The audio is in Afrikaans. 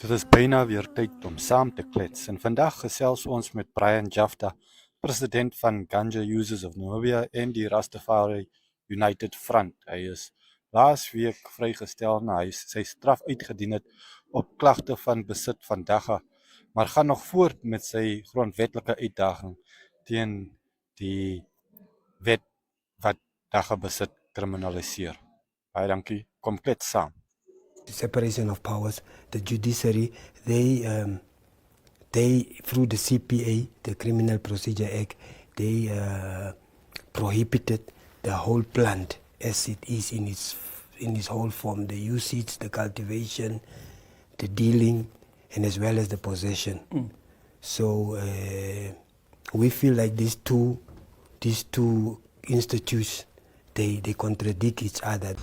Dit is byna weer tyd om saam te klets en vandag gesels ons met Brian Jafta, president van Ganja Users of Namibia en die Rastafari United Front. Hy is laasweek vrygestel na hy sy straf uitgedien het op klagte van besit van dagga, maar gaan nog voort met sy grondwetlike uitdaging teen die wet wat dagga besit kriminaliseer. Baie dankie, kom klets saam. The separation of powers, the judiciary, they through the CPA, the Criminal Procedure Act, they prohibited the whole plant as it is in its whole form, the usage, the cultivation, the dealing, and as well as the possession. So we feel like these two institutes, they contradict each other.